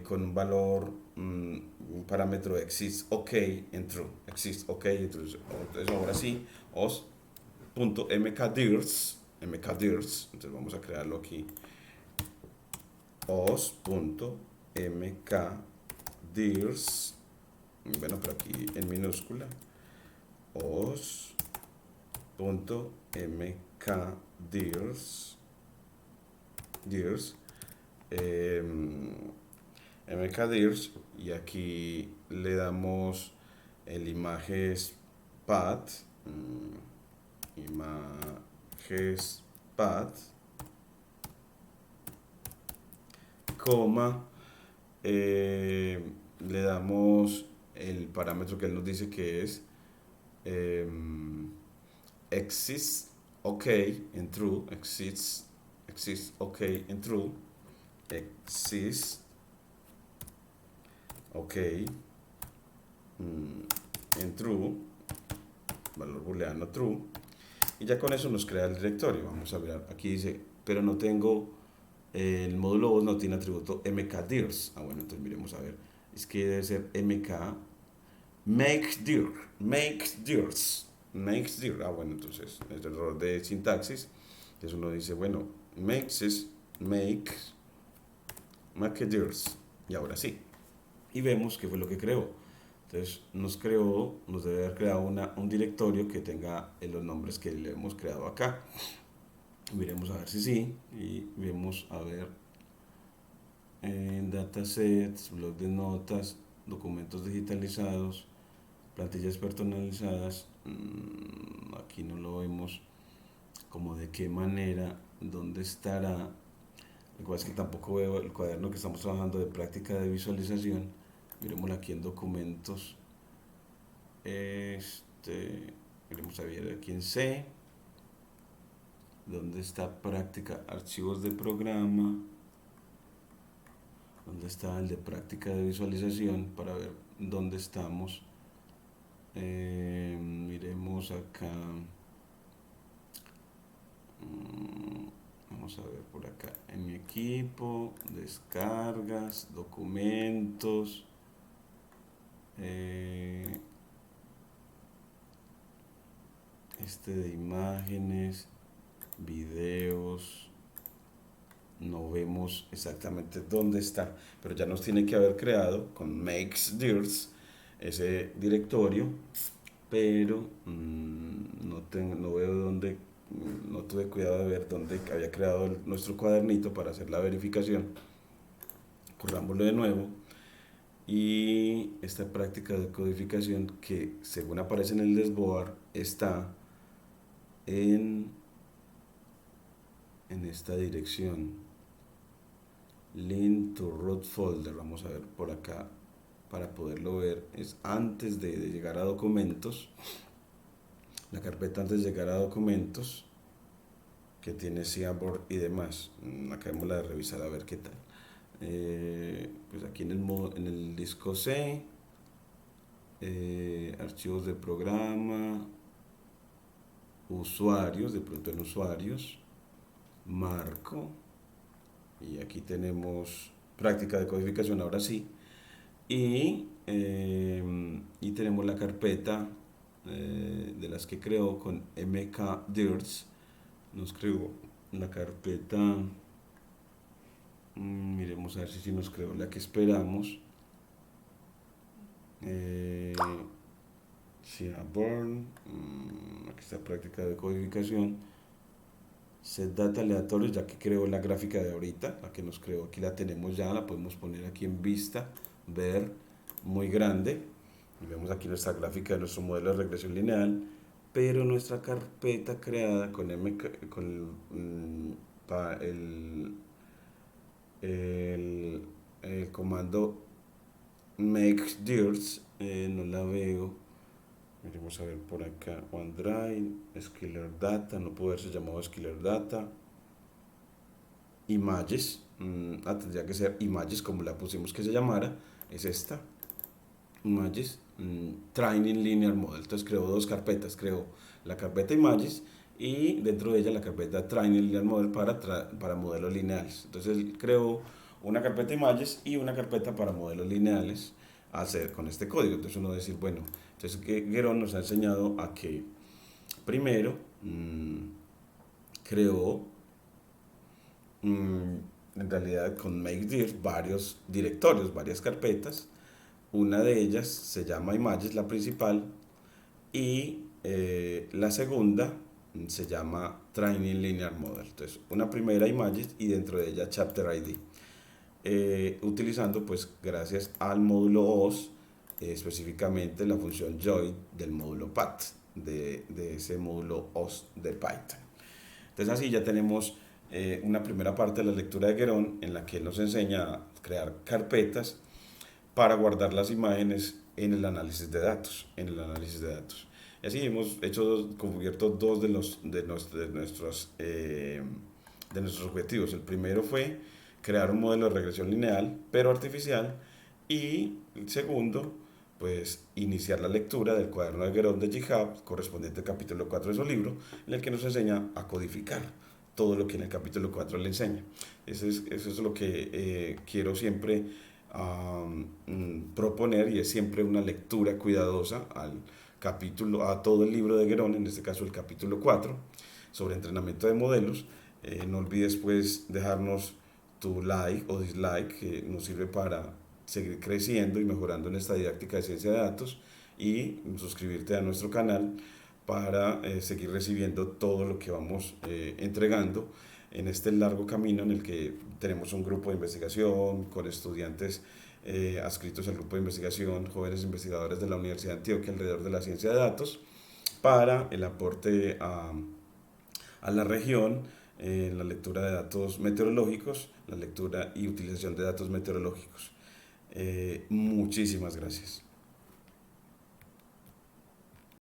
Speaker 1: con un valor, un parámetro exists ok en true, exists ok en true. Entonces ahora sí, os.mkdirs, entonces vamos a crearlo aquí, os.mkdirs, bueno, pero aquí en minúscula, os.mkdirs, mkdirs, y aquí le damos el imagesPath, coma, le damos el parámetro que él nos dice que es exists, ok, en true, exists, ok, en true, exists, ok, en true, valor booleano true, y ya con eso nos crea el directorio. Vamos a ver, aquí dice, pero no tengo, el módulo voz no tiene atributo mkdirs. Bueno, entonces miremos a ver, es que debe ser mk makes dir. Bueno, entonces es el error de sintaxis. Entonces uno dice, bueno, make dirs, y ahora sí. Y vemos qué fue lo que creó. Entonces nos debe haber creado un directorio que tenga los nombres que le hemos creado acá. Miremos a ver si sí, y vemos a ver en datasets, blog de notas, documentos digitalizados, plantillas personalizadas. Aquí no lo vemos como de qué manera, dónde estará. Lo que pasa es que tampoco veo el cuaderno que estamos trabajando de práctica de visualización. Miremoslo aquí en documentos. Miremos a ver aquí en C, dónde está práctica, archivos de programa, dónde está el de práctica de visualización, para ver dónde estamos. Miremos acá. Vamos a ver por acá en mi equipo, descargas, documentos, de imágenes, videos. No vemos exactamente dónde está, pero ya nos tiene que haber creado con makesdirs ese directorio, pero no veo dónde. No tuve cuidado de ver dónde había creado nuestro cuadernito para hacer la verificación. Corrámoslo de nuevo, y esta práctica de codificación, que según aparece en el dashboard, está en esta dirección, link to root folder. Vamos a ver por acá para poderlo ver. Es antes de llegar a documentos, la carpeta antes de llegar a documentos, que tiene Seaborn y demás. Acabemos de revisar a ver qué tal. Pues aquí en el disco C, archivos de programa, usuarios, de pronto en usuarios, marco, y aquí tenemos práctica de codificación, ahora sí, y tenemos la carpeta de las que creó con mkdirs. Nos creó la carpeta, miremos a ver si nos creó la que esperamos. Seaborn, aquí está práctica de codificación, set data aleatorios, ya que creó la gráfica de ahorita, la que nos creó, aquí la tenemos ya, la podemos poner aquí en vista, ver, muy grande, y vemos aquí nuestra gráfica de nuestro modelo de regresión lineal, pero nuestra carpeta creada con el comando makesdirs, no la veo. Miremos a ver por acá, OneDrive, Skiller Data, no puede haberse llamado Skiller Data, Images, tendría que ser Images como la pusimos que se llamara, es esta, Images, Training Linear Model. Entonces creo dos carpetas, creo la carpeta Images y dentro de ella la carpeta Training Linear Model para modelos lineales. Entonces creo una carpeta Images y una carpeta para modelos lineales a hacer con este código. Entonces uno va a decir, bueno, entonces Guerón nos ha enseñado a que primero creó en realidad con makedirs varios directorios, varias carpetas. Una de ellas se llama Images, la principal, y la segunda se llama Training Linear Model. Entonces una primera Images y dentro de ella Chapter ID. Utilizando, pues gracias al módulo OS, específicamente la función join del módulo path de ese módulo OS de Python. Entonces así ya tenemos una primera parte de la lectura de Guerón, en la que él nos enseña a crear carpetas para guardar las imágenes en el análisis de datos. Y así hemos cubierto dos de nuestros objetivos. El primero fue crear un modelo de regresión lineal, pero artificial. Y el segundo, pues iniciar la lectura del cuaderno de Guéron de Jihad, correspondiente al capítulo 4 de su libro, en el que nos enseña a codificar todo lo que en el capítulo 4 le enseña. Eso es lo que quiero siempre proponer, y es siempre una lectura cuidadosa al capítulo, a todo el libro de Guéron, en este caso el capítulo 4, sobre entrenamiento de modelos. No olvides pues dejarnos tu like o dislike, que nos sirve para seguir creciendo y mejorando en esta didáctica de ciencia de datos, y suscribirte a nuestro canal para seguir recibiendo todo lo que vamos entregando en este largo camino en el que tenemos un grupo de investigación con estudiantes adscritos al grupo de investigación, jóvenes investigadores de la Universidad de Antioquia alrededor de la ciencia de datos, para el aporte a la región en la lectura de datos meteorológicos, la lectura y utilización de datos meteorológicos. Muchísimas gracias.